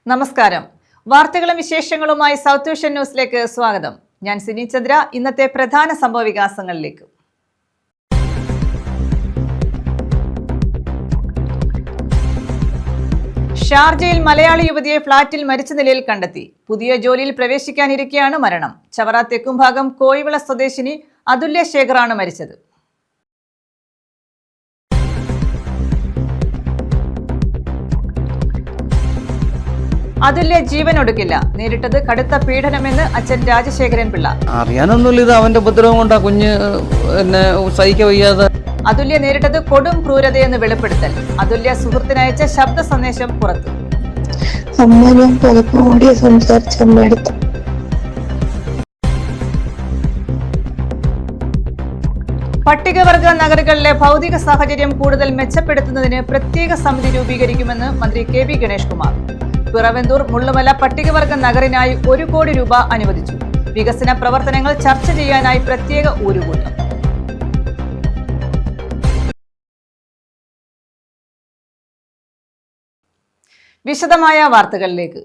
നമസ്കാരം. വാർത്തകളും വിശേഷങ്ങളുമായി സൗത്ത് വിഷൻ ന്യൂസിലേക്ക് സ്വാഗതം. ഞാൻ സിനി ചന്ദ്ര. ഇന്നത്തെ പ്രധാന സംഭവ വികാസങ്ങളിലേക്ക്. ഷാർജയിൽ മലയാളി യുവതിയെ ഫ്ളാറ്റിൽ മരിച്ച നിലയിൽ കണ്ടെത്തി. പുതിയ ജോലിയിൽ പ്രവേശിക്കാനിരിക്കെയാണ് മരണം. ചവറ തെക്കുംഭാഗം കോയിവിള സ്വദേശിനി അതുല്യ ശേഖറാണ് മരിച്ചത്. അതുല്യ ജീവൻ ഒടുക്കില്ല. നേരിട്ടത് കടുത്ത പീഡനമെന്ന് അച്ഛൻ രാജശേഖരൻ പിള്ള. അറിയാനൊന്നുമില്ല, ഇത് അവന്റെ ഉപദ്രവം കൊണ്ടാ കുഞ്ഞ് എന്നെ സഹിക്ക വയ്യാതെ. അതുല്യ നേരിട്ടത് കൊടും ക്രൂരതയെന്ന് വെളിപ്പെടുത്തൽ. അതുല്യ സുഹൃത്തിനയച്ച ശബ്ദ സന്ദേശം പുറത്തു. അമ്മ ഞാൻ പലപ്പോഴും സംസാരിച്ച അമ്മയെടുത്തു. പട്ടികവർഗ നഗരങ്ങളിലെ ഭൗതിക സാഹചര്യം കൂടുതൽ മെച്ചപ്പെടുത്തുന്നതിന് പ്രത്യേക സമിതി രൂപീകരിക്കുമെന്ന് മന്ത്രി കെ വി ഗണേഷ് കുമാർ. പിറവന്തൂർ മുള്ളുമല പട്ടികവർഗ നഗറിനായി 1 കോടി രൂപ അനുവദിച്ചു. വികസന പ്രവർത്തനങ്ങൾ ചർച്ച ചെയ്യാനായി പ്രത്യേക ഊരുകൂട്ടം. വിശദമായ വാർത്തകളിലേക്ക്.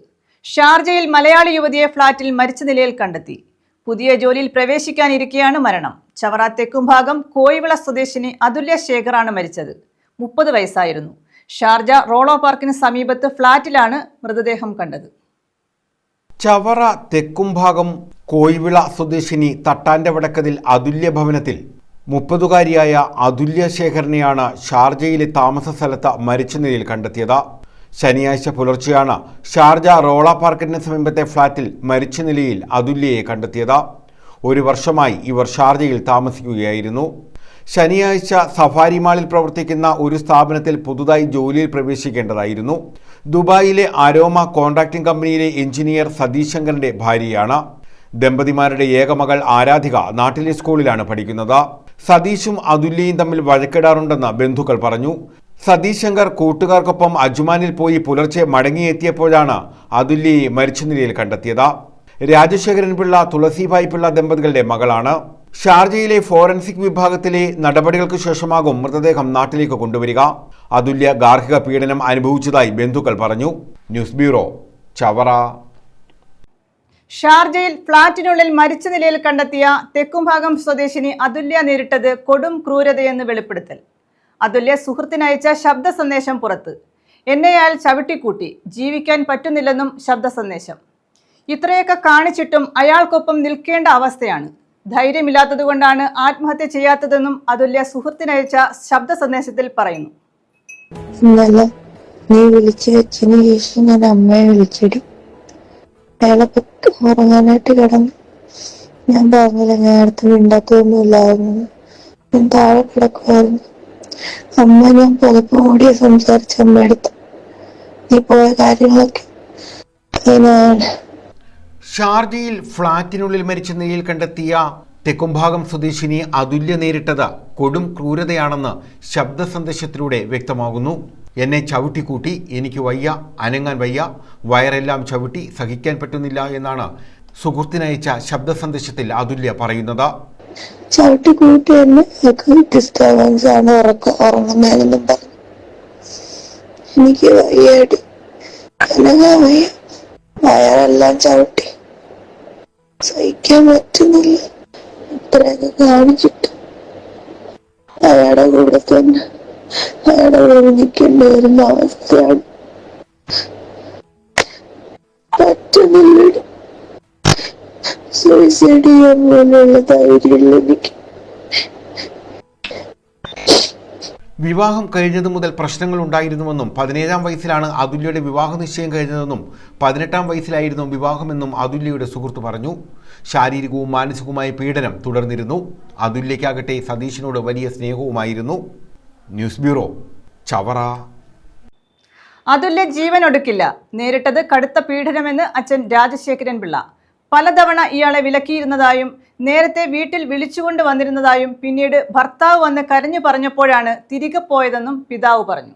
ഷാർജയിൽ മലയാളി യുവതിയെ ഫ്ളാറ്റിൽ മരിച്ച നിലയിൽ കണ്ടെത്തി. പുതിയ ജോലിയിൽ പ്രവേശിക്കാനിരിക്കെയാണ് മരണം. ചവറ തെക്കുംഭാഗം കോയിവിള സ്വദേശിനി അതുല്യ ശേഖറാണ് മരിച്ചത്. 30 വയസ്സായിരുന്നു. ഷാർജ റോളോ പാർക്കിന് സമീപത്ത് ഫ്ളാറ്റിലാണ് മൃതദേഹം കണ്ടത്. ചവറ തെക്കുംഭാഗം കോയിവിള സ്വദേശിനി തട്ടാന്റെ വടക്കതിൽ അതുല്യ ഭവനത്തിൽ 30-കാരിയായ അതുല്യ ശേഖരനെയാണ് ഷാർജയിലെ താമസ സ്ഥലത്ത് മരിച്ച നിലയിൽ കണ്ടെത്തിയത്. ശനിയാഴ്ച പുലർച്ചെയാണ് ഷാർജ റോളോ പാർക്കിന് സമീപത്തെ ഫ്ളാറ്റിൽ മരിച്ച നിലയിൽ അതുല്യയെ കണ്ടെത്തിയത്. 1 വർഷമായി ഇവർ ഷാർജയിൽ താമസിക്കുകയായിരുന്നു. ശനിയാഴ്ച സഫാരി മാളിൽ പ്രവർത്തിക്കുന്ന ഒരു സ്ഥാപനത്തിൽ പുതുതായി ജോലിയിൽ പ്രവേശിക്കേണ്ടതായിരുന്നു. ദുബായിലെ അരോമ കോൺട്രാക്ടിംഗ് കമ്പനിയിലെ എഞ്ചിനീയർ സതീഷ് ശങ്കറിന്റെ ഭാര്യയാണ്. ദമ്പതിമാരുടെ ഏകമകൾ ആരാധിക നാട്ടിലെ സ്കൂളിലാണ് പഠിക്കുന്നത്. സതീഷും അതുല്യയും തമ്മിൽ വഴക്കിടാറുണ്ടെന്ന് ബന്ധുക്കൾ പറഞ്ഞു. സതീഷ് ശങ്കർ കൂട്ടുകാർക്കൊപ്പം അജ്മാനിൽ പോയി പുലർച്ചെ മടങ്ങിയെത്തിയപ്പോഴാണ് അതുല്യയെ മരിച്ച നിലയിൽ കണ്ടെത്തിയത്. രാജശേഖരൻ പിള്ള, തുളസിഭായ് പിള്ള ദമ്പതികളുടെ മകളാണ്. ഷാർജയിലെ ഫോറൻസിക് വിഭാഗത്തിലെ നടപടികൾക്ക് ശേഷമാകും മൃതദേഹം നാട്ടിലേക്ക് കൊണ്ടുവരിക. അതുല്യ ഗാർഹിക പീഡനം അനുഭവിച്ചതായി ബന്ധുക്കൾ പറഞ്ഞു. News bureau, Chavara. ഷാർജയിൽ ഫ്ളാറ്റിനുള്ളിൽ മരിച്ച നിലയിൽ കണ്ടെത്തിയ തെക്കുംഭാഗം സ്വദേശിനി അതുല്യ നേരിട്ടത് കൊടും ക്രൂരതയെന്ന് വെളിപ്പെടുത്തൽ. അതുല്യ സുഹൃത്തിനയച്ച ശബ്ദ സന്ദേശം പുറത്ത്. എന്നെ അയാൾ ചവിട്ടിക്കൂട്ടി, ജീവിക്കാൻ പറ്റുന്നില്ലെന്നും ശബ്ദ സന്ദേശം. ഇത്രയൊക്കെ കാണിച്ചിട്ടും അയാൾക്കൊപ്പം നിൽക്കേണ്ട അവസ്ഥയാണ്. ധൈര്യമില്ലാത്തതുകൊണ്ടാണ് ആത്മഹത്യ ചെയ്യാത്തതെന്നും അതുല്യ സുഹൃത്തിനയച്ച ശബ്ദ സന്ദേശത്തിൽ പറയുന്നു. ഇന്നലെ നീ വിളിച്ചു വെച്ചതിന് ശേഷം ഞാൻ അമ്മയെ വിളിച്ചിടും. അയാളെ ഉറങ്ങാനായിട്ട് കിടന്നു. ഞാൻ പറഞ്ഞില്ല, ഞാൻ അടുത്ത് മിണ്ടാത്തൊന്നുമില്ലായിരുന്നു. ഞാൻ താഴെ കിടക്കുമായിരുന്നു. അമ്മ ഞാൻ പലപ്പോഴും സംസാരിച്ച അമ്മയെടുത്തു. നീ പോയ കാര്യങ്ങളൊക്കെ അതിനാണ്. ഷാർജയിൽ ഫ്ളാറ്റിനുള്ളിൽ മരിച്ച നിലയിൽ കണ്ടെത്തിയ തെക്കുംഭാഗം സ്വദേശിനി അതുല്യ നേരിട്ടത് കൊടും ക്രൂരതയാണെന്ന് ശബ്ദ സന്ദേശത്തിലൂടെ വ്യക്തമാകുന്നു. എന്നെ ചവിട്ടിക്കൂട്ടി, എനിക്ക് വയ്യ, അനങ്ങാൻ വയ്യ, വയറെല്ലാം ചവിട്ടി, സഹിക്കാൻ പറ്റുന്നില്ല എന്നാണ് സുഹൃത്തിനയച്ച ശബ്ദ സന്ദേശത്തിൽ അതുല്യ പറയുന്നത്. ചവിട്ടിക്കൂട്ടി എന്നെ ഡിസ്റ്റർബൻസ് ആണ്, ഉറങ്ങുന്നതെന്നും പറഞ്ഞു. എനിക്ക് വയ്യാടി, അനങ്ങാൻ വയ്യ, വയറെല്ലാം ചവിട്ടി, സഹിക്കാൻ പറ്റുന്നില്ല. ഇത്രയൊക്കെ കാണിച്ചിട്ട് അയാളുടെ കൂടെ തന്നെ അയാളുടെ കൂടെ നിൽക്കേണ്ടി വരുന്ന അവസ്ഥയാണ്. പറ്റുന്നില്ല, സൂയിസൈഡ് ചെയ്യാൻ പോലുള്ള ധൈര്യമില്ല എനിക്ക്. വിവാഹം കഴിഞ്ഞതു മുതൽ പ്രശ്നങ്ങൾ ഉണ്ടായിരുന്നുവെന്നും 17-ാം വയസ്സിലാണ് അതുല്യയുടെ വിവാഹ നിശ്ചയം കഴിഞ്ഞതെന്നും 18-ാം വയസ്സിലായിരുന്നു വിവാഹമെന്നും അതുല്യയുടെ സുഹൃത്ത് പറഞ്ഞു. ശാരീരികവും മാനസികവുമായ പീഡനം തുടർന്നിരുന്നു. അതുല്യയ്ക്കാകട്ടെ സതീഷിനോട് വലിയ സ്നേഹവുമായിരുന്നു. News bureau, Chavara. അതുല്യ ജീവൻ ഒടുക്കില്ല. നേരിട്ടത് കടുത്ത പീഡനമെന്ന് അച്ഛൻ രാജശേഖരൻ പിള്ള. പലതവണ ഇയാളെ വിലക്കിയിരുന്നതായും നേരത്തെ വീട്ടിൽ വിളിച്ചുകൊണ്ട് വന്നിരുന്നതായും പിന്നീട് ഭർത്താവ് വന്ന് കരഞ്ഞു പറഞ്ഞപ്പോഴാണ് തിരികെ പോയതെന്നും പിതാവ് പറഞ്ഞു.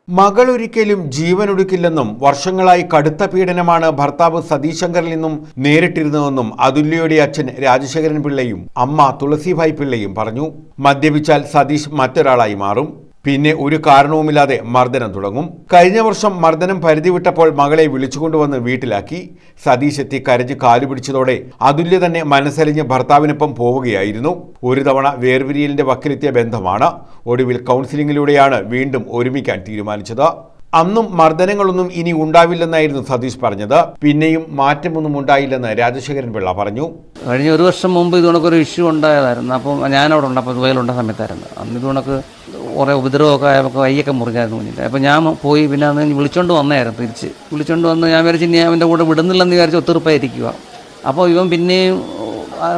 മകൾ ഒരിക്കലും ജീവനൊടുക്കില്ലെന്നും വർഷങ്ങളായി കടുത്ത പീഡനമാണ് ഭർത്താവ് സതീഷ് ശങ്കറിൽ നിന്നും നേരിട്ടിരുന്നതെന്നും അതുല്യയുടെ അച്ഛൻ രാജശേഖരൻ പിള്ളയും അമ്മ തുളസിഭായ് പിള്ളയും പറഞ്ഞു. മദ്യപിച്ചാൽ സതീഷ് മറ്റൊരാളായി മാറും. പിന്നെ ഒരു കാരണവുമില്ലാതെ മർദ്ദനം തുടങ്ങും. കഴിഞ്ഞ വർഷം മർദ്ദനം പരിധി വിട്ടപ്പോൾ മകളെ വിളിച്ചുകൊണ്ടുവന്ന് വീട്ടിലാക്കി. സതീഷ് എത്തി കരഞ്ഞ് കാലുപിടിച്ചതോടെ അതുല്യ തന്നെ മനസ്സലിഞ്ഞ് ഭർത്താവിനൊപ്പം പോവുകയായിരുന്നു. ഒരു തവണ വേർപിരിയലിന്റെ വക്കിലെത്തിയ ബന്ധമാണ്. ഒടുവിൽ കൗൺസിലിംഗിലൂടെയാണ് വീണ്ടും ഒരുമിക്കാൻ തീരുമാനിച്ചത്. അന്നും മർദ്ദനങ്ങളൊന്നും ഇനി ഉണ്ടാവില്ലെന്നായിരുന്നു സതീഷ് പറഞ്ഞത്. പിന്നെയും മാറ്റമൊന്നും ഉണ്ടായില്ലെന്ന് രാജശേഖരൻ പിള്ള പറഞ്ഞു. കഴിഞ്ഞ ഒരു വർഷം മുമ്പ് ഇതുകൊണ്ടൊക്കെ ഇഷ്യൂ ഉണ്ടായതായിരുന്നു. അപ്പം ഞാനവിടെ ഉണ്ട്, അപ്പോൾ ദുബൈയിലുണ്ട സമയത്തായിരുന്നു. അന്ന് ഇതുകൊണ്ടൊക്കെ കുറേ ഉപദ്രവമൊക്കെ ആയപ്പോൾ കൈയൊക്കെ മുറിഞ്ഞായിരുന്നു കുഞ്ഞിൻ്റെ. അപ്പോൾ ഞാൻ പോയി, പിന്നെ അന്ന് വിളിച്ചോണ്ട് വന്നായിരുന്നു. തിരിച്ച് വിളിച്ചോണ്ട് വന്ന് ഞാൻ വിചാരിച്ചു ഇനി അവൻ്റെ കൂടെ വിടുന്നില്ലെന്ന് വിചാരിച്ച് ഒത്തുറപ്പായിരിക്കുക. അപ്പോൾ ഇവൻ പിന്നെയും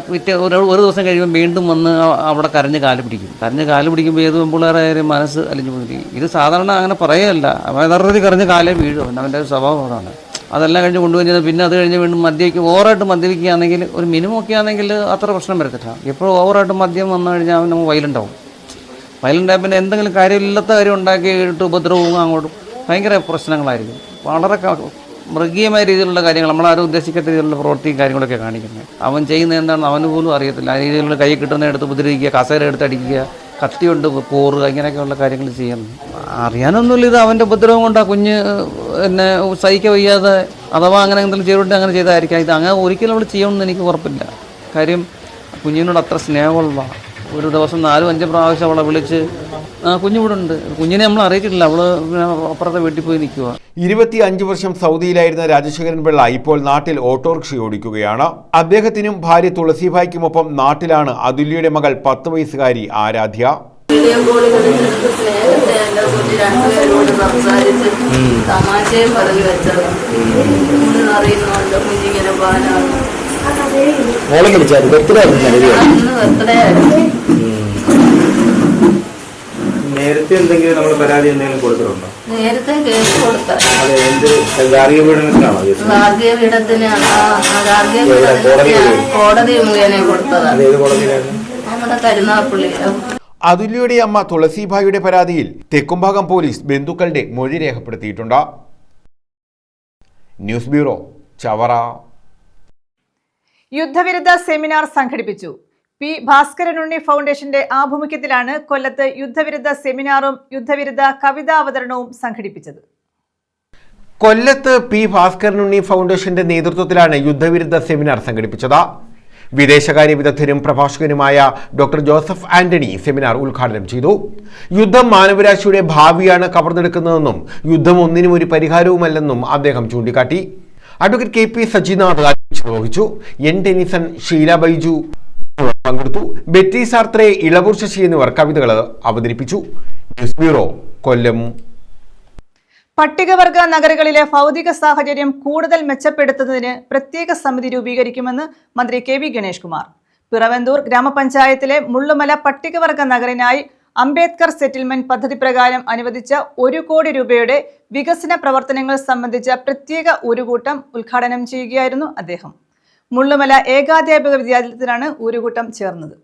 പിറ്റേ ഒരു ദിവസം കഴിയുമ്പോൾ വീണ്ടും വന്ന് അവിടെ കരഞ്ഞ് കാല് പിടിക്കുമ്പോൾ ഏത് പിള്ളേരായാലും മനസ്സ് അലിഞ്ഞു പോയി. ഇത് സാധാരണ അങ്ങനെ പറയുകയല്ല, അവൻ യഥാർത്ഥത്തിൽ കരഞ്ഞ് കാലേ വീഴും. അവൻ്റെ ഒരു സ്വഭാവം അതാണ്. അതെല്ലാം കഴിഞ്ഞ് കൊണ്ടുപോയി പിന്നെ അത് കഴിഞ്ഞ് വീണ്ടും മദ്യപിക്കും. ഓവറായിട്ട് മദ്യപിക്കുകയാണെങ്കിൽ ഒരു മിനിമം ഒക്കെ ആണെങ്കിൽ അത്ര പ്രശ്നം വരത്തില്ല. എപ്പോഴും ഓവറായിട്ട് മദ്യം വന്നു കഴിഞ്ഞാൽ അവൻ വയലൻ്റ് ആവും. പിന്നെ എന്തെങ്കിലും കാര്യമില്ലാത്ത കാര്യം ഉണ്ടാക്കിയിട്ട് ഉപദ്രവവും അങ്ങോട്ടും ഭയങ്കര പ്രശ്നങ്ങളായിരിക്കും. വളരെ മൃഗീയമായ രീതിയിലുള്ള കാര്യങ്ങൾ, നമ്മളാരും ഉദ്ദേശിക്കാത്ത രീതിയിലുള്ള പ്രവൃത്തിയും കാര്യങ്ങളൊക്കെ കാണിക്കുന്നത്. അവൻ ചെയ്യുന്നത് എന്താണെന്ന് അവന് പോലും അറിയത്തില്ല. ആ രീതിയിലുള്ള കൈ കിട്ടുന്ന എടുത്ത് ഉപദ്രവിക്കുക, കസേര എടുത്ത് അടിക്കുക, കത്തി കൊണ്ട് പോറുക, ഇങ്ങനെയൊക്കെയുള്ള കാര്യങ്ങൾ ചെയ്യുന്നു. അറിയാനൊന്നുമില്ല. ഇത് അവൻ്റെ ഉപദ്രവം കൊണ്ടാണ് കുഞ്ഞ് എന്നെ സഹിக்க വയ്യാതെ അഥവാ അങ്ങനെ എന്തെങ്കിലും ചെയ്തിട്ട് അങ്ങനെ ചെയ്തായിരിക്കാം. ഇത് അങ്ങനെ ഒരിക്കലും അവൾ ചെയ്യണമെന്ന് എനിക്ക് ഉറപ്പില്ല. കാര്യം കുഞ്ഞിനോട് അത്ര സ്നേഹമുള്ള, ഒരു ദിവസം 4-5 പ്രാവശ്യം അവളെ വിളിച്ച് കുഞ്ഞിവിടുണ്ട്. കുഞ്ഞിനെ നമ്മൾ അറിയിച്ചിട്ടില്ല. അവള് അപ്പുറത്തെ വീട്ടിൽ പോയി നിൽക്കുക. 25 വർഷം സൗദിയിലായിരുന്ന രാജശേഖരൻ പിള്ള ഇപ്പോൾ നാട്ടിൽ ഓട്ടോറിക്ഷ ഓടിക്കുകയാണ്. അദ്ദേഹത്തിനും ഭാര്യ തുളസിഭായ്ക്കുമൊപ്പം നാട്ടിലാണ് അതുല്യയുടെ മകൾ 10 വയസ്സുകാരി ആരാധ്യ. വീഡിയോ കോളുകളിൽ സ്നേഹത്തെ എൻ്റെ കുഞ്ഞ് രണ്ടുപേരോട് സംസാരിച്ച് തമാശയും പറഞ്ഞു വെച്ചത് അറിയുന്നുണ്ട്. കുഞ്ഞിങ്ങനെ പാലാണ് അന്ന് ബർത്ത്ഡേ ആയിരുന്നു. നേരത്തെ എന്തെങ്കിലും നമ്മൾ പരാതി എന്തെങ്കിലും കൊടുത്തിട്ടുണ്ടോ? നേരത്തെ കേസ് കൊടുത്ത ഗാർഹിക പീഡനത്തിനാണോ? ഗാർഹിക പീഡനത്തിനാണ്. കോടതി മുഖേന കൊടുത്തതാണ്. നമ്മുടെ കരുനാഗപ്പള്ളി. അതുല്യയുടെ അമ്മ തുളസിഭായിയുടെ പരാതിയിൽ തെക്കുംഭാഗം പോലീസ് ബന്ധുക്കളുടെ മൊഴി രേഖപ്പെടുത്തിയിട്ടുണ്ട്. News bureau, Chavara. യുദ്ധവിരുദ്ധ സെമിനാർ സംഘടിപ്പിച്ചു. പി ഭാസ്കരനുണ്ണി ഫൗണ്ടേഷന്റെ ആഭിമുഖ്യത്തിലാണ് കൊല്ലത്ത് യുദ്ധവിരുദ്ധ സെമിനാറും യുദ്ധവിരുദ്ധ കവിതാവതരണവും സംഘടിപ്പിച്ചത്. കൊല്ലത്ത് പി ഭാസ്കരനുണ്ണി ഫൗണ്ടേഷന്റെ നേതൃത്വത്തിലാണ് യുദ്ധവിരുദ്ധ സെമിനാർ സംഘടിപ്പിച്ചത്. വിദേശകാര്യ വിദഗ്ധനും പ്രഭാഷകനുമായ ഡോക്ടർ ജോസഫ് ആന്റണി സെമിനാർ ഉദ്ഘാടനം ചെയ്തു. യുദ്ധം മാനവരാശിയുടെ ഭാവിയാണ് കവർന്നെടുക്കുന്നതെന്നും യുദ്ധം ഒന്നിനും ഒരു പരിഹാരവുമല്ലെന്നും അദ്ദേഹം ചൂണ്ടിക്കാട്ടി. അഡ്വക്കേറ്റ് കെ പി സജിനാഥ് അധ്യക്ഷത വഹിച്ചു. എൻ ടെനിസൺ, ഷീല ബൈജു പങ്കെടുത്തു. ബെറ്റി സാർത്രേ, ഇളവൂർ ശശി എന്നിവർ കവിതകൾ അവതരിപ്പിച്ചു. ന്യൂസ് ബ്യൂറോ, കൊല്ലം. പട്ടികവർഗ നഗരങ്ങളിലെ ഭൗതിക സാഹചര്യം കൂടുതൽ മെച്ചപ്പെടുത്തുന്നതിന് പ്രത്യേക സമിതി രൂപീകരിക്കുമെന്ന് മന്ത്രി കെ വി ഗണേഷ് കുമാർ. പിറവന്തൂർ ഗ്രാമപഞ്ചായത്തിലെ മുള്ളുമല പട്ടികവർഗ നഗറിനായി അംബേദ്കർ സെറ്റിൽമെന്റ് പദ്ധതി പ്രകാരം അനുവദിച്ച 1 കോടി രൂപയുടെ വികസന പ്രവർത്തനങ്ങൾ സംബന്ധിച്ച പ്രത്യേക ഊരുകൂട്ടം ഉദ്ഘാടനം ചെയ്യുകയായിരുന്നു അദ്ദേഹം. മുള്ളുമല ഏകാധ്യാപക വിദ്യാലയത്തിലാണ് ഊരുകൂട്ടം ചേർന്നത്.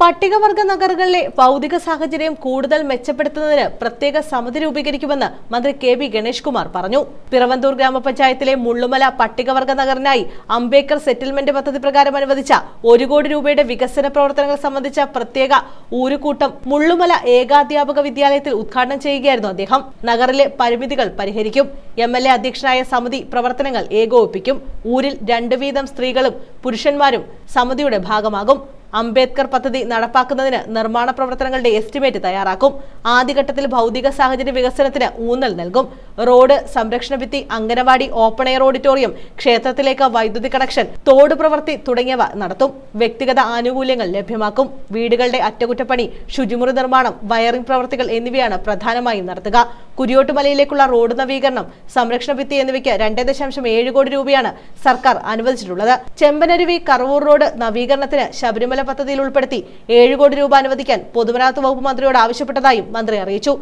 പട്ടികവർഗ നഗരങ്ങളിലെ ഭൗതിക സാഹചര്യം കൂടുതൽ മെച്ചപ്പെടുത്തുന്നതിന് പ്രത്യേക സമിതി രൂപീകരിക്കുമെന്ന് മന്ത്രി കെ വി ഗണേഷ് കുമാർ പറഞ്ഞു. പിറവന്തൂർ ഗ്രാമപഞ്ചായത്തിലെ മുള്ളുമല പട്ടികവർഗ നഗറിനായി അംബേദ്കർ സെറ്റിൽമെന്റ് പദ്ധതി പ്രകാരം അനുവദിച്ച 1 കോടി രൂപയുടെ വികസന പ്രവർത്തനങ്ങൾ സംബന്ധിച്ച പ്രത്യേക ഊരുകൂട്ടം മുള്ളുമല ഏകാധ്യാപക വിദ്യാലയത്തിൽ ഉദ്ഘാടനം ചെയ്യുകയായിരുന്നു അദ്ദേഹം. നഗറിലെ പരിമിതികൾ പരിഹരിക്കും. MLA അധ്യക്ഷനായ സമിതി പ്രവർത്തനങ്ങൾ ഏകോപിപ്പിക്കും. ഊരിൽ 2 വീതം സ്ത്രീകളും പുരുഷന്മാരും സമിതിയുടെ ഭാഗമാകും. അംബേദ്കർ പദ്ധതി നടപ്പാക്കുന്നതിന് നിർമ്മാണ പ്രവർത്തനങ്ങളുടെ എസ്റ്റിമേറ്റ് തയ്യാറാക്കും. ആദ്യഘട്ടത്തിൽ ഭൗതിക സാഹചര്യ വികസനത്തിന് ഊന്നൽ നൽകും. റോഡ്, സംരക്ഷണ ഭിത്തി, അംഗനവാടി, ഓപ്പൺ എയർ ഓഡിറ്റോറിയം, ക്ഷേത്രത്തിലേക്ക് വൈദ്യുതി കണക്ഷൻ, തോട് പ്രവൃത്തി തുടങ്ങിയവ നടത്തും. വ്യക്തിഗത ആനുകൂല്യങ്ങൾ ലഭ്യമാക്കും. വീടുകളുടെ അറ്റകുറ്റപ്പണി, ശുചിമുറി നിർമ്മാണം, വയറിംഗ് പ്രവൃത്തികൾ എന്നിവയാണ് പ്രധാനമായും നടത്തുക. കുരിയോട്ടുമലയിലേക്കുള്ള റോഡ് നവീകരണം, സംരക്ഷണ ഭിത്തി എന്നിവയ്ക്ക് 2.7 കോടി രൂപയാണ് സർക്കാർ അനുവദിച്ചിട്ടുള്ളത്. ചെമ്പനരുവി കറവൂർ റോഡ് നവീകരണത്തിന് ശബരിമല പദ്ധതിയിൽ ഉൾപ്പെടുത്തി 7 കോടി രൂപ അനുവദിക്കാൻ പൊതുമരാമത്ത് വകുപ്പ് മന്ത്രിയോട് ആവശ്യപ്പെട്ടതായും മന്ത്രി അറിയിച്ചു.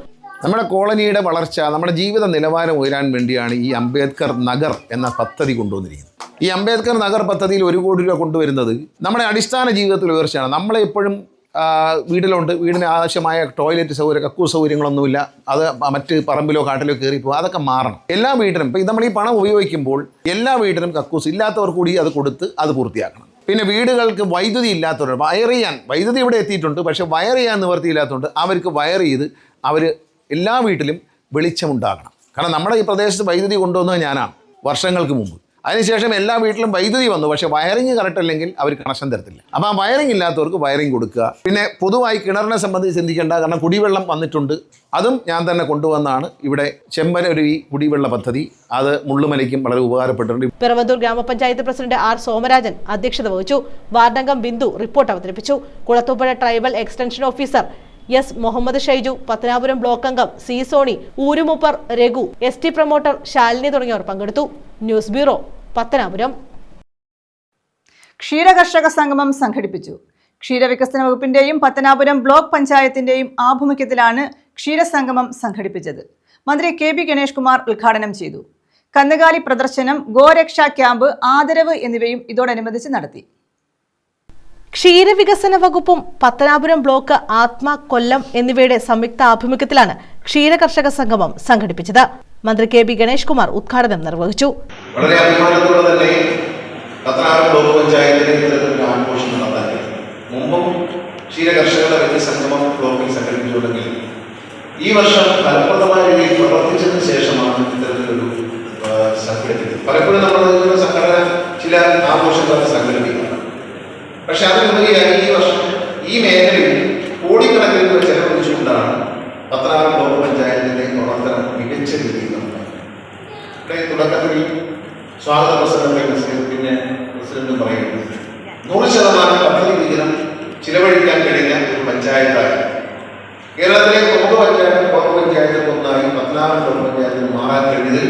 നമ്മുടെ കോളനിയുടെ വളർച്ച, നമ്മുടെ ജീവിത നിലവാരം ഉയരാൻ വേണ്ടിയാണ് ഈ അംബേദ്കർ നഗർ എന്ന പദ്ധതി കൊണ്ടുവന്നിരിക്കുന്നത്. ഈ അംബേദ്കർ നഗർ പദ്ധതിയിൽ 1 കോടി രൂപ കൊണ്ടുവരുന്നത് നമ്മുടെ അടിസ്ഥാന ജീവിതത്തിൽ ഉയർച്ചയാണ്. നമ്മളെ എപ്പോഴും വീട്ടിലുണ്ട്, വീടിന് ആവശ്യമായ ടോയ്ലറ്റ് സൗകര്യം, കക്കൂസ് സൗകര്യങ്ങളൊന്നുമില്ല. അത് മറ്റ് പറമ്പിലോ കാട്ടിലോ കയറി പോകും. അതൊക്കെ മാറണം. എല്ലാ വീട്ടിലും ഇപ്പം നമ്മൾ ഈ പണം ഉപയോഗിക്കുമ്പോൾ എല്ലാ വീട്ടിലും കക്കൂസ് ഇല്ലാത്തവർ കൂടി അത് കൊടുത്ത് അത് പൂർത്തിയാക്കണം. പിന്നെ വീടുകൾക്ക് വൈദ്യുതി ഇല്ലാത്തവരുണ്ട്, വയർ ചെയ്യാൻ വൈദ്യുതി ഇവിടെ എത്തിയിട്ടുണ്ട്, പക്ഷേ വയർ ചെയ്യാൻ നിവർത്തിയില്ലാത്തതുകൊണ്ട് അവർക്ക് വയർ ചെയ്ത് എല്ലാ വീട്ടിലും വെളിച്ചമുണ്ടാകണം. കാരണം നമ്മുടെ ഈ പ്രദേശത്ത് വൈദ്യുതി കൊണ്ടുവന്നത് ഞാനാണ് വർഷങ്ങൾക്ക് മുമ്പ്. അതിനുശേഷം എല്ലാ വീട്ടിലും വൈദ്യുതി വന്നു, പക്ഷേ വയറിങ് കറക്റ്റ് അല്ലെങ്കിൽ അവർ കണക്ഷൻ തരത്തില്ല. അപ്പോൾ ആ വയറിങ് ഇല്ലാത്തവർക്ക് വയറിങ് കൊടുക്കുക. പിന്നെ പൊതുവായി കിണറിനെ സംബന്ധിച്ച് ചിന്തിക്കേണ്ട, കാരണം കുടിവെള്ളം വന്നിട്ടുണ്ട്, അതും ഞാൻ തന്നെ കൊണ്ടുവന്നാണ്. ഇവിടെ ചെമ്പനരുവി കുടിവെള്ള പദ്ധതി, അത് മുള്ളുമലയ്ക്കും വളരെ ഉപകാരപ്പെട്ടിട്ടുണ്ട്. പിറവന്തൂർ ഗ്രാമപഞ്ചായത്ത് പ്രസിഡന്റ് ആർ സോമരാജൻ അധ്യക്ഷത വഹിച്ചു. വാർഡംഗം ബിന്ദു റിപ്പോർട്ട് അവതരിപ്പിച്ചു. Kulathupuzha tribal extension officer S Muhammad Shaiju, Pathanapuram block അംഗം സി സോണി, ഊരുമുപ്പർ രഘു, ST പ്രൊമോട്ടർ ശാലിനി തുടങ്ങിയവർ പങ്കെടുത്തു. News bureau, Pathanapuram. ക്ഷീരകർഷക സംഗമം സംഘടിപ്പിച്ചു. ക്ഷീരവികസന വകുപ്പിന്റെയും പത്തനാപുരം ബ്ലോക്ക് പഞ്ചായത്തിന്റെയും ആഭിമുഖ്യത്തിലാണ് ക്ഷീരസംഗമം സംഘടിപ്പിച്ചത്. മന്ത്രി KB ഗണേഷ് കുമാർ ഉദ്ഘാടനം ചെയ്തു. കന്നുകാലി പ്രദർശനം, ഗോരക്ഷാ ക്യാമ്പ്, ആദരവ് എന്നിവയും ഇതോടനുബന്ധിച്ച് നടത്തി. ക്ഷീരവികസന വകുപ്പും പത്തനാപുരം ബ്ലോക്ക് ആത്മ കൊല്ലം എന്നിവയുടെ സംയുക്ത ആഭിമുഖ്യത്തിലാണ് ക്ഷീരകർഷക സംഗമം സംഘടിപ്പിച്ചത്. മന്ത്രി KB ഗണേഷ് കുമാർ ഉദ്ഘാടനം നിർവഹിച്ചു. വളരെ അഭിമാനത്തോടെ തന്നെ പത്തനാപുരം ബ്ലോക്ക് പഞ്ചായത്തിലെ ഇത്തരത്തിലൊരു ആഘോഷം നടത്താൻ മുമ്പും ക്ഷീരകർഷകരുടെ വലിയ സംഗമം ബ്ലോക്കിൽ സംഘടിപ്പിച്ചുകൊണ്ടെങ്കിൽ ഈ വർഷം ഫലപ്രദമായ രീതിയിൽ പ്രവർത്തിച്ചതിന് ശേഷമാണ് ഇത്തരത്തിലൊരു സംഘടിപ്പിച്ചത്. പലപ്പോഴും നമ്മൾ സംഘടന ചില ആഘോഷങ്ങളൊക്കെ സംഘടിപ്പിക്കുന്നത്, പക്ഷെ അതിനുപരിയായി ഈ വർഷം ഈ മേഖലയിൽ കോടിക്കണക്കിന് രൂപ ചെലവഴിച്ചുകൊണ്ടാണ് പത്തനാപുരം ബ്ലോക്ക് പഞ്ചായത്തിന്റെ പ്രവർത്തനം മികച്ച രീതിയിൽ നടന്നത്. ഇവിടെ തുടക്കത്തിൽ സ്വാഗത പ്രസംഗത്തിൽ പിന്നെ പ്രസിഡന്റ് പറയുന്നു 100% പദ്ധതി വിഹിതം ചിലവഴിക്കാൻ കഴിഞ്ഞ ഒരു പഞ്ചായത്തായി കേരളത്തിലെ ബ്ലോക്ക് പഞ്ചായത്ത് ഒന്നായി പത്തനാപുരം ബ്ലോക്ക് പഞ്ചായത്തിന് മാറാൻ കഴിഞ്ഞതിൽ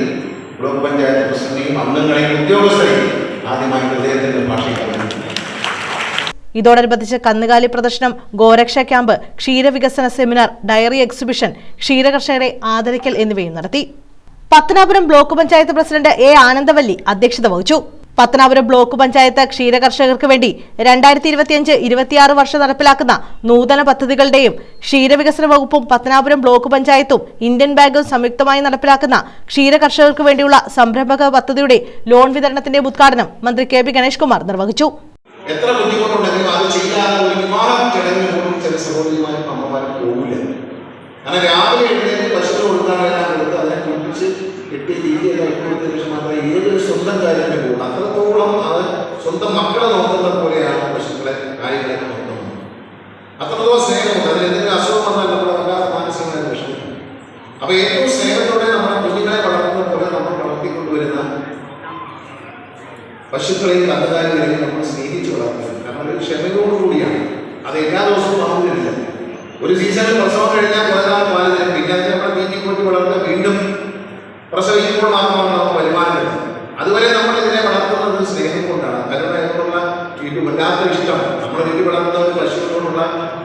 ബ്ലോക്ക് പഞ്ചായത്ത് പ്രസിഡന്റിനെയും അംഗങ്ങളെയും ഉദ്യോഗസ്ഥരെയും ആദ്യമായി ഹൃദയത്തിന്റെ ഭാഷയിൽ പറഞ്ഞു. ഇതോടനുബന്ധിച്ച് കന്നുകാലി പ്രദർശനം, ഗോരക്ഷാ ക്യാമ്പ്, ക്ഷീരവികസന സെമിനാർ, ഡയറി എക്സിബിഷൻ, ക്ഷീരകർഷകരെ ആദരിക്കൽ എന്നിവയും നടത്തി. Pathanapuram block panchayat president A Anandavalli അധ്യക്ഷത വഹിച്ചു. പത്തനാപുരം ബ്ലോക്ക് പഞ്ചായത്ത് ക്ഷീരകർഷകർക്ക് വേണ്ടി 2025-26 വർഷം നടപ്പിലാക്കുന്ന നൂതന പദ്ധതികളുടെയും ക്ഷീരവികസന വകുപ്പും പത്തനാപുരം ബ്ലോക്ക് പഞ്ചായത്തും ഇന്ത്യൻ ബാങ്കും സംയുക്തമായി നടപ്പിലാക്കുന്ന ക്ഷീരകർഷകർക്ക് വേണ്ടിയുള്ള സംരംഭക പദ്ധതിയുടെ ലോൺ വിതരണത്തിന്റെ ഉദ്ഘാടനം മന്ത്രി KB ഗണേഷ് കുമാർ നിർവഹിച്ചു. എത്ര ബുദ്ധിമുട്ടുണ്ടെങ്കിലും അത് ചെയ്യാതെ ഒരു വിവാഹ ചടങ്ങിന് പോലും ചില സഹോദരിമാരും അമ്മമാരും പോകില്ല. അങ്ങനെ രാവിലെ എഴുന്നേറ്റ് പശുവിന് കൊടുക്കാനെല്ലാം കൊടുത്ത് അതിനെ കുളിപ്പിച്ച് കെട്ടി രീതിയെല്ലാം കൊടുത്തതിന് ശേഷം മാത്രമേ ഏതൊരു സ്വന്തം കാര്യത്തിന് പോകും. അത്രത്തോളം അത് സ്വന്തം മക്കളെ നോക്കുന്നത് പോലെയാണ് പശുക്കളെ കാര്യങ്ങളൊക്കെ നോക്കുന്നത്. അത്രത്തോളം സ്നേഹമുണ്ട്. അതിലെന്തെങ്കിലും അസുഖം വന്നാൽ നമ്മൾ വല്ലാതെ മാനസികമായ വിഷമിക്കും. അപ്പോൾ ഏറ്റവും സ്നേഹത്തോടെ നമ്മുടെ കുഞ്ഞുങ്ങളെ വളർത്തുന്ന പോലെ നമ്മൾ വളർത്തിക്കൊണ്ടുവരുന്ന പശുക്കളെയും കന്നുകാലികളെയും നമ്മൾ സ്നേഹിച്ചു വളർത്തുന്നത്. കാരണം ഒരു ക്ഷമയോടുകൂടിയാണ്. അത് എല്ലാ ദിവസവും ആവുന്നില്ല. ഒരു സീസണിൽ പ്രസവം കഴിഞ്ഞാൽ കുറേ നാൾ പാല് തരും, പിന്നെ അതിനെ നമ്മൾ തീറ്റിക്കൂട്ടി വളർന്ന് വീണ്ടും പ്രസവിക്കുമ്പോൾ മാത്രമാണ് നമുക്ക് വരുമാനം കിട്ടുന്നത്. അതുവരെ നമ്മൾ ഇതിനെ വളർത്തുന്നത് സ്നേഹം കൊണ്ടാണ്, കരുണയോടുള്ള വല്ലാത്ത ഇഷ്ടം. നമ്മൾ വീട്ടിൽ വളർത്തുന്ന ഒരു പശുക്കളോടുള്ള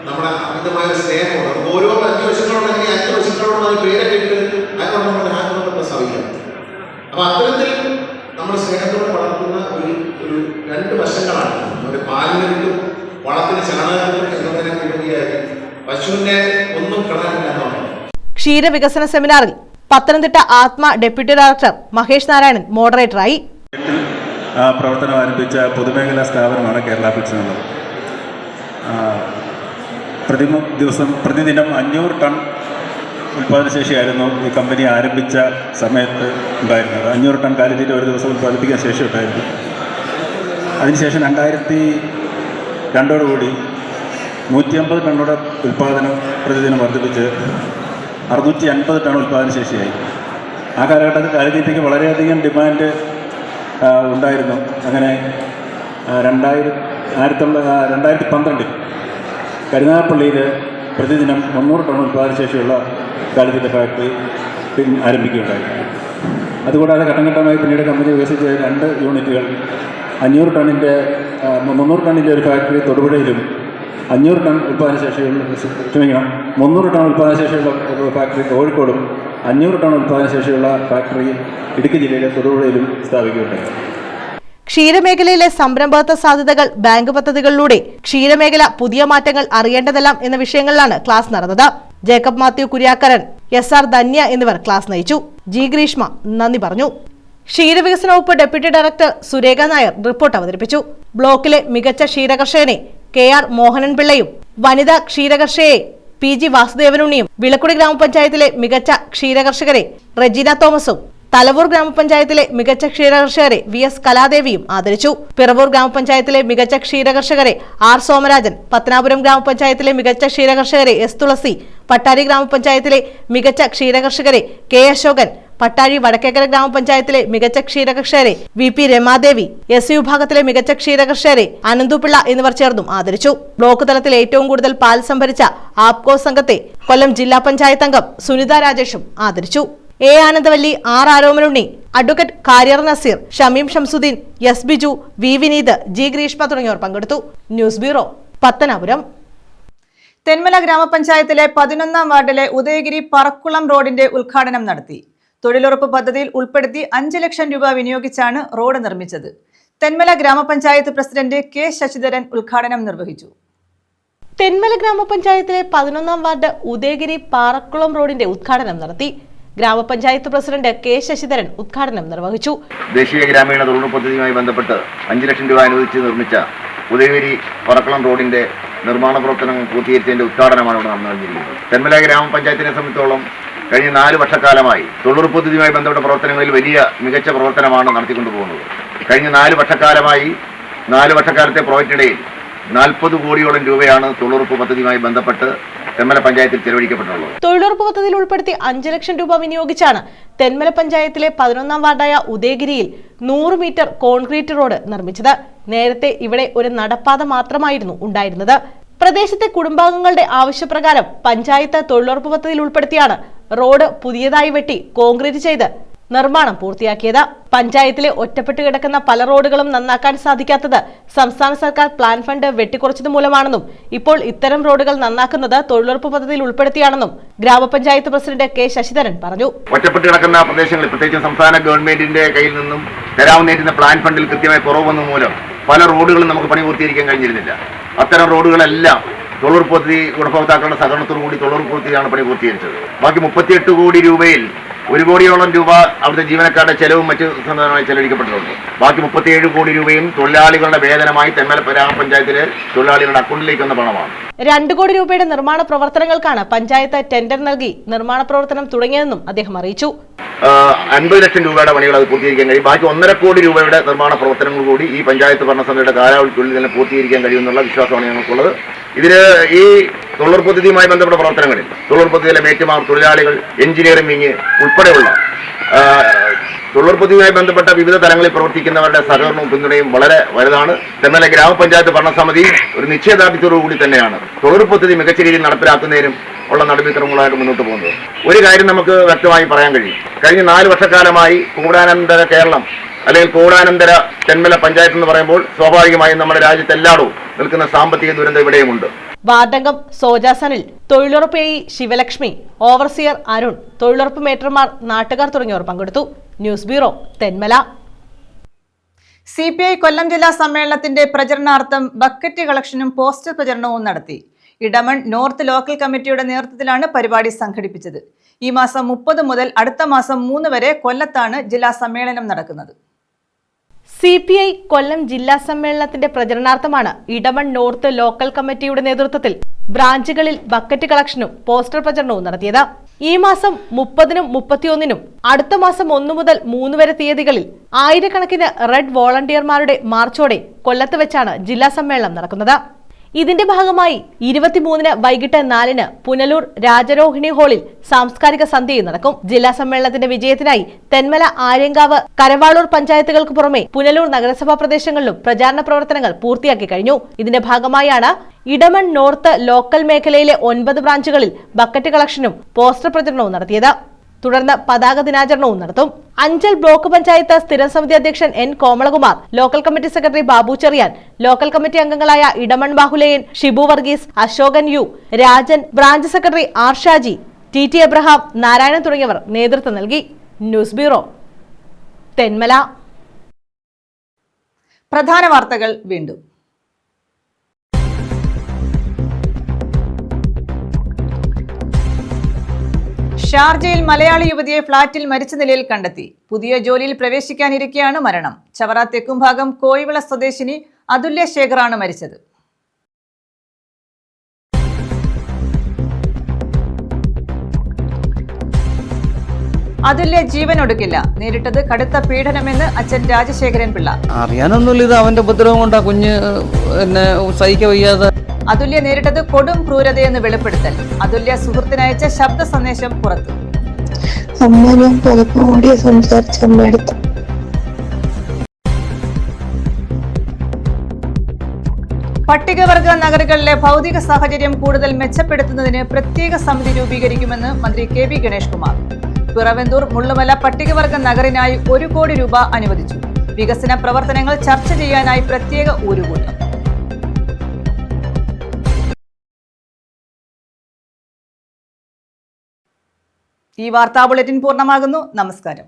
നമ്മുടെ അമിതമായ സ്നേഹമുണ്ട്. ഓരോ 5 പശുക്കളുണ്ടെങ്കിൽ 5 പശുക്കളോട് അത് പേരൊക്കെ ഇട്ട് അതിനോട് നമ്മുടെ ഹാൻഡ് പ്രസവിക്കാം. അപ്പോൾ അത്തരത്തിൽ നമ്മൾ സ്നേഹത്തോടെ വളർത്തുന്ന ഒരു 2 വശങ്ങളാണ്. ഒരു പാലിന് കിട്ടും, വളത്തിന് ചാണകത്തിനും എന്നതിനെ ഉപരിയായി പശുവിനെ ഒന്നും കളയാനില്ല. ക്ഷീരവികസന സെമിനാറിൽ പത്തനംതിട്ട ആത്മ ഡെപ്യൂട്ടി ഡയറക്ടർ മഹേഷ് നാരായണൻ മോഡറേറ്ററായി. പ്രവർത്തനം ആരംഭിച്ച പൊതുമേഖലാ സ്ഥാപനമാണ് കേരള ഫിക്സ് എന്നുള്ളത്. പ്രതിദിനം 500 ടൺ ഉൽപ്പാദനശേഷിയായിരുന്നു ഈ കമ്പനി ആരംഭിച്ച സമയത്ത് ഉണ്ടായിരുന്നത്. 500 ടൺ കാലിത്തീറ്റ ഒരു ദിവസം ഉൽപ്പാദിപ്പിക്കാൻ ശേഷി ഉണ്ടായിരുന്നു. അതിനുശേഷം 2002 150 ടണ്ണോടെ ഉൽപ്പാദനം പ്രതിദിനം വർദ്ധിപ്പിച്ച് 650 ടൺ ഉൽപ്പാദനശേഷിയായി. ആ കാലഘട്ടത്തിൽ കാലിത്തീറ്റയ്ക്ക് വളരെയധികം ഡിമാൻഡ് ഉണ്ടായിരുന്നു. അങ്ങനെ 2012 കരുനാഗപ്പള്ളിയിൽ പ്രതിദിനം 300 ടൺ ഉൽപ്പാദനശേഷിയുള്ള കാലിത്തീറ്റ ഫാക്ടറി ആരംഭിക്കുകയുണ്ടായി. അതുകൂടാതെ ഘട്ടംഘട്ടമായി പിന്നീട് കമ്പനി വികസിച്ച 2 യൂണിറ്റുകൾ 300 ടണ്ണിൻ്റെ ഒരു ഫാക്ടറി തൊടുപുഴയിലും 300 ടൺ ഉൽപ്പാദനശേഷിയുള്ള ഫാക്ടറി കോഴിക്കോടും 500 ടൺ ഉൽപ്പാദനശേഷിയുള്ള ഫാക്ടറി ഇടുക്കി ജില്ലയിലെ തൊടുപുഴയിലും സ്ഥാപിക്കുകയുണ്ടായി. ക്ഷീരമേഖലയിലെ സംരംഭകത്വ സാധ്യതകൾ, ബാങ്ക് പദ്ധതികളിലൂടെ ക്ഷീരമേഖല പുതിയ മാറ്റങ്ങൾ അറിയേണ്ടതെല്ലാം എന്ന വിഷയങ്ങളിലാണ് ക്ലാസ് നടന്നത്. ജേക്കബ് മാത്യു കുര്യാക്കരൻ, SR ധന്യ എന്നിവർ ക്ലാസ് നയിച്ചു. G ഗ്രീഷ്മ നന്ദി പറഞ്ഞു. ക്ഷീരവികസന വകുപ്പ് deputy director Surekha Nair report അവതരിപ്പിച്ചു. ബ്ലോക്കിലെ മികച്ച ക്ഷീരകർഷകനെ KR മോഹനൻ പിള്ളയും വനിതാ ക്ഷീരകർഷകയെ PG വാസുദേവനുണ്ണിയും, വിളക്കുടി ഗ്രാമപഞ്ചായത്തിലെ മികച്ച ക്ഷീരകർഷകരെ റെജീന തോമസും, തലവൂർ ഗ്രാമപഞ്ചായത്തിലെ മികച്ച ക്ഷീരകർഷകരെ VS കലാദേവിയും ആദരിച്ചു. പിറവൂർ ഗ്രാമപഞ്ചായത്തിലെ മികച്ച ക്ഷീരകർഷകരെ R സോമരാജൻ, പത്തനാപുരം ഗ്രാമപഞ്ചായത്തിലെ മികച്ച ക്ഷീരകർഷകരെ S തുളസി, പട്ടാരി ഗ്രാമപഞ്ചായത്തിലെ മികച്ച ക്ഷീരകർഷകരെ K അശോകൻ, പട്ടാഴി വടക്കേക്കര ഗ്രാമപഞ്ചായത്തിലെ മികച്ച ക്ഷീരകർഷകരെ VP രമാദേവി, SC വിഭാഗത്തിലെ മികച്ച ക്ഷീരകർഷകരെ അനന്തുപിള്ള എന്നിവർ ചേർന്നും ആദരിച്ചു. ബ്ലോക്ക് തലത്തിൽ ഏറ്റവും കൂടുതൽ പാൽ സംഭരിച്ച ആപ്കോ സംഘത്തെ കൊല്ലം ജില്ലാ പഞ്ചായത്ത് അംഗം സുനിത രാജേഷും ആദരിച്ചു. A Anandavalli, R Aromalunni, advocate കാരിയർ Naseer, Shameem Shamsuddin, S Biju, V Vineeth, G Greeshma തുടങ്ങിയവർ പങ്കെടുത്തു. News bureau, Pathanapuram. തെന്മല ഗ്രാമപഞ്ചായത്തിലെ 11-ാം വാർഡിലെ ഉദയഗിരി പറക്കുളം റോഡിന്റെ ഉദ്ഘാടനം നടത്തി. തൊഴിലുറപ്പ് പദ്ധതിയിൽ ഉൾപ്പെടുത്തി 5 ലക്ഷം രൂപ വിനിയോഗിച്ചാണ് റോഡ് നിർമ്മിച്ചത്. തെന്മല ഗ്രാമപഞ്ചായത്ത് പ്രസിഡന്റ് K ശശിധരൻ ഉദ്ഘാടനം നിർവഹിച്ചു. തെന്മല ഗ്രാമപഞ്ചായത്തിലെ 11-ാം വാർഡ് ഉദയഗിരി പാറക്കുളം റോഡിന്റെ ഉദ്ഘാടനം നടത്തി. ഗ്രാമപഞ്ചായത്ത് പ്രസിഡന്റ് K ശശിധരൻ ഉദ്ഘാടനം നിർവഹിച്ചു. ദേശീയ ഗ്രാമീണ തൊഴിലുറപ്പ് പദ്ധതിയുമായി ബന്ധപ്പെട്ട് 5 ലക്ഷം രൂപ അനുവദിച്ച് നിർമ്മിച്ച ഉദയഗിരി പറക്കുളം റോഡിന്റെ നിർമ്മാണ പ്രവർത്തനങ്ങൾ പൂർത്തീകരിച്ചതിന്റെ ഉദ്ഘാടനമാണ് ഇവിടെ നടന്നു കഴിഞ്ഞിരിക്കുന്നത്. തെന്മല ഗ്രാമപഞ്ചായത്തിനെ സംബന്ധിച്ചോളം കഴിഞ്ഞ 4 വർഷക്കാലമായി തൊഴിലുറപ്പ് പദ്ധതിയുമായി ബന്ധപ്പെട്ട പ്രവർത്തനങ്ങളിൽ വലിയ മികച്ച പ്രവർത്തനമാണ് നടത്തിക്കൊണ്ടുപോകുന്നത്. കഴിഞ്ഞ 4 വർഷക്കാലമായി 4 വർഷക്കാലത്തെ പ്രോജക്റ്റിനിടയിൽ 40 കോടിയോളം രൂപയാണ് തൊഴിലുറപ്പ് പദ്ധതിയുമായി ബന്ധപ്പെട്ട് തെന്മല പഞ്ചായത്തിൽ ചെലവഴിക്കപ്പെട്ടുള്ളത്. തൊഴിലുറപ്പ് പദ്ധതിയിൽ ഉൾപ്പെടുത്തി 5 ലക്ഷം രൂപ വിനിയോഗിച്ചാണ് തെന്മല പഞ്ചായത്തിലെ 11-ാം വാർഡായ ഉദയഗിരിയിൽ 100 മീറ്റർ കോൺക്രീറ്റ് റോഡ് നിർമ്മിച്ചത്. നേരത്തെ ഇവിടെ ഒരു നടപ്പാത മാത്രമായിരുന്നു ഉണ്ടായിരുന്നത്. പ്രദേശത്തെ കുടുംബാംഗങ്ങളുടെ ആവശ്യപ്രകാരം പഞ്ചായത്ത് തൊഴിലുറപ്പ് പദ്ധതിയിൽ ഉൾപ്പെടുത്തിയാണ് റോഡ് പുതിയതായി വെട്ടി കോൺക്രീറ്റ് ചെയ്ത് നിർമ്മാണം പൂർത്തിയാക്കിയത്. പഞ്ചായത്തിലെ ഒറ്റപ്പെട്ട് കിടക്കുന്ന പല റോഡുകളും നന്നാക്കാൻ സാധിക്കാത്തത് സംസ്ഥാന സർക്കാർ പ്ലാൻ ഫണ്ട് വെട്ടിക്കുറച്ചത് മൂലമാണെന്നും ഇപ്പോൾ ഇത്തരം റോഡുകൾ നന്നാക്കുന്നത് തൊഴിലുറപ്പ് പദ്ധതിയിൽ ഉൾപ്പെടുത്തിയാണെന്നും ഗ്രാമപഞ്ചായത്ത് പ്രസിഡന്റ് K ശശിധരൻ പറഞ്ഞു. ഒറ്റപ്പെട്ട് കിടക്കുന്ന പ്രദേശങ്ങളിൽ പ്രത്യേകിച്ച് സംസ്ഥാന ഗവൺമെന്റിന്റെ കയ്യിൽ നിന്നും തരാവുന്നേറ്റുന്ന പ്ലാൻ ഫണ്ടിൽ കൃത്യമായി കുറവ് വന്ന മൂലം പല റോഡുകളും നമുക്ക് പണി പൂർത്തീകരിക്കാൻ കഴിഞ്ഞിരുന്നില്ല. അത്തരം റോഡുകളെല്ലാം തൊഴിലുറപ്പ് പദ്ധതി ഗുണഭോക്താക്കളുടെ സഹകരണത്തോടു കൂടി തൊഴിലുറപ്പ് പദ്ധതിയാണ് പണി പൂർത്തീകരിച്ചത്. ബാക്കി 38 കോടി രൂപയിൽ 1 കോടിയോളം രൂപ അവിടുത്തെ ജീവനക്കാരുടെ ചെലവും മറ്റ് സംബന്ധമായി ചെലവഴിക്കപ്പെട്ടിട്ടുണ്ട്. ബാക്കി 37 കോടി രൂപയും തൊഴിലാളികളുടെ വേതനമായി തെന്മല ഗ്രാമപഞ്ചായത്തിലെ തൊഴിലാളികളുടെ അക്കൗണ്ടിലേക്ക് വന്ന പണമാണ്. 2 കോടി രൂപയുടെ നിർമ്മാണ പ്രവർത്തനങ്ങൾക്കാണ് പഞ്ചായത്ത് ടെൻഡർ നൽകി നിർമ്മാണ പ്രവർത്തനം തുടങ്ങിയതെന്നും അദ്ദേഹം അറിയിച്ചു. 50 ലക്ഷം രൂപയുടെ പണികൾ അത് പൂർത്തീകരിക്കാൻ കഴിയും. ബാക്കി 1.5 കോടി രൂപയുടെ നിർമ്മാണ പ്രവർത്തനങ്ങൾ കൂടി ഈ പഞ്ചായത്ത് ഭരണസമിതിയുടെ കാലാവധിക്കുള്ളിൽ തന്നെ പൂർത്തീകരിക്കാൻ കഴിയുമെന്നുള്ള വിശ്വാസമാണ് ഞങ്ങൾക്കുള്ളത്. ഇതിന് ഈ തൊഴിലുറപ്പ് പദ്ധതിയുമായി ബന്ധപ്പെട്ട പ്രവർത്തനങ്ങളിൽ തൊഴിലുറപ്പ് പദ്ധതിയിലെ മേറ്റുമാർ, തൊഴിലാളികൾ, എഞ്ചിനീയറിംഗ് വിങ് ഉൾപ്പെടെയുള്ള തൊഴിലുറപ്പ് പദ്ധതിയുമായി ബന്ധപ്പെട്ട വിവിധ തലങ്ങളിൽ പ്രവർത്തിക്കുന്നവരുടെ സഹകരണവും പിന്തുണയും വളരെ വലുതാണ്. തെന്മല ഗ്രാമപഞ്ചായത്ത് ഭരണസമിതി ഒരു നിശ്ചയദാർഢ്യത്തോടുകൂടി തന്നെയാണ് തൊഴിലുറപ്പ് പദ്ധതി മികച്ച രീതിയിൽ നടപ്പിലാക്കുന്നതിനും ഉള്ള നടപടിക്രമങ്ങളായിട്ട് മുന്നോട്ട് പോകുന്നത്. ഒരു കാര്യം നമുക്ക് വ്യക്തമായി പറയാൻ കഴിയും. കഴിഞ്ഞ 4 വർഷക്കാലമായി കൂടാനന്തര കേരളം അല്ലെങ്കിൽ കൂടാനന്തര തെന്മല പഞ്ചായത്ത് എന്ന് പറയുമ്പോൾ സ്വാഭാവികമായും നമ്മുടെ രാജ്യത്ത് എല്ലായിടവും നിൽക്കുന്ന സാമ്പത്തിക ദുരന്തം ഇവിടെയുമുണ്ട്. വാർഡംഗം സോജ സനിൽ, തൊഴിലുറപ്പ് AE ശിവലക്ഷ്മി, ഓവർസിയർ അരുൺ, തൊഴിലുറപ്പ് മേറ്റർമാർ, നാട്ടുകാർ തുടങ്ങിയവർ പങ്കെടുത്തു. News bureau, Thenmala. CPI കൊല്ലം ജില്ലാ സമ്മേളനത്തിന്റെ പ്രചരണാർത്ഥം ബക്കറ്റ് കളക്ഷനും പോസ്റ്റർ പ്രചരണവും നടത്തി. ഇടമൺ നോർത്ത് ലോക്കൽ കമ്മിറ്റിയുടെ നേതൃത്വത്തിലാണ് പരിപാടി സംഘടിപ്പിച്ചത്. ഈ മാസം 30 മുതൽ അടുത്ത മാസം 3 വരെ കൊല്ലത്താണ് ജില്ലാ സമ്മേളനം നടക്കുന്നത്. CPI കൊല്ലം ജില്ലാ സമ്മേളനത്തിന്റെ പ്രചരണാർത്ഥമാണ് ഇടമൺ നോർത്ത് ലോക്കൽ കമ്മിറ്റിയുടെ നേതൃത്വത്തിൽ ബ്രാഞ്ചുകളിൽ ബക്കറ്റ് കളക്ഷനും പോസ്റ്റർ പ്രചരണവും നടത്തിയത്. ഈ മാസം 30-നും 31-നും അടുത്ത മാസം 1 മുതൽ 3 വരെ തീയതികളിൽ ആയിരക്കണക്കിന് റെഡ് വോളണ്ടിയർമാരുടെ മാർച്ചോടെ കൊല്ലത്ത് വെച്ചാണ് ജില്ലാ സമ്മേളനം നടക്കുന്നത്. ഇതിന്റെ ഭാഗമായി 23-ന് വൈകിട്ട് 4-ന് പുനലൂർ രാജരോഹിണി ഹാളിൽ സാംസ്കാരിക സന്ധ്യയും നടക്കും. ജില്ലാ സമ്മേളനത്തിന്റെ വിജയത്തിനായി തെന്മല, ആര്യങ്കാവ്, കരവാളൂർ പഞ്ചായത്തുകൾക്ക് പുറമെ പുനലൂർ നഗരസഭാ പ്രദേശങ്ങളിലും പ്രചാരണ പ്രവർത്തനങ്ങൾ പൂർത്തിയാക്കി കഴിഞ്ഞു. ഇതിന്റെ ഭാഗമായാണ് ഇടമൺ നോർത്ത് ലോക്കൽ മേഖലയിലെ 9 ബ്രാഞ്ചുകളിൽ ബക്കറ്റ് കളക്ഷനും പോസ്റ്റർ പ്രചരണവും നടത്തിയത്. തുടർന്ന് പതാക ദിനാചരണവും നടത്തും. അഞ്ചൽ ബ്ലോക്ക് പഞ്ചായത്ത് സ്ഥിരം സമിതി അധ്യക്ഷൻ N Komalakumar, local committee secretary Babu Cherian, local committee അംഗങ്ങളായ Edamon Bahuleyan, Shibu Varghese, Ashokan U, Rajan, branch secretary R Shaji, TT Abraham, Narayanan തുടങ്ങിയവർ നേതൃത്വം നൽകി. News bureau, Thenmala. പ്രധാന വാർത്തകൾ വീണ്ടും. ഷാർജയിൽ മലയാളി യുവതിയെ ഫ്ളാറ്റിൽ മരിച്ച നിലയിൽ കണ്ടെത്തി. പുതിയ ജോലിയിൽ പ്രവേശിക്കാനിരിക്കെയാണ് മരണം. ചവറ തെക്കുംഭാഗം കോയിവിള സ്വദേശിനി അതുല്യ ശേഖറാണ് മരിച്ചത്. അതുല്യ ജീവനൊടുക്കില്ല. നേരിട്ടത് കടുത്ത പീഡനമെന്ന് അച്ഛൻ രാജശേഖരൻ പിള്ള. അറിയാനൊന്നുമില്ല, ഇത് അവന്റെ ഉപദ്രവം കൊണ്ടാ കുഞ്ഞ് എന്നെ സഹിക്ക വയ്യാതെ. അതുല്യ നേരിട്ടത് കൊടും ക്രൂരതയെന്ന് വെളിപ്പെടുത്തൽ. അതുല്യ സുഹൃത്തിനയച്ച ശബ്ദ സന്ദേശം പുറത്തു. അമ്മ ഞാൻ പലപ്പോഴും കൂടി സംസാരിച്ച അമ്മയെടുത്തു. പട്ടികവർഗ നഗരങ്ങളിലെ ഭൗതിക സാഹചര്യം കൂടുതൽ മെച്ചപ്പെടുത്തുന്നതിന് പ്രത്യേക സമിതി രൂപീകരിക്കുമെന്ന് മന്ത്രി കെ.ബി. ഗണേഷ് കുമാർ. പിറവന്തൂർ മുള്ളുമല പട്ടികവർഗ നഗറിനായി 1 കോടി രൂപ അനുവദിച്ചു. വികസന പ്രവർത്തനങ്ങൾ ചർച്ച ചെയ്യാനായി പ്രത്യേക ഊരുകൂട്ടം. ഈ വാർത്താ ബുള്ളറ്റിൻ പൂർണ്ണമാകുന്നു. നമസ്കാരം.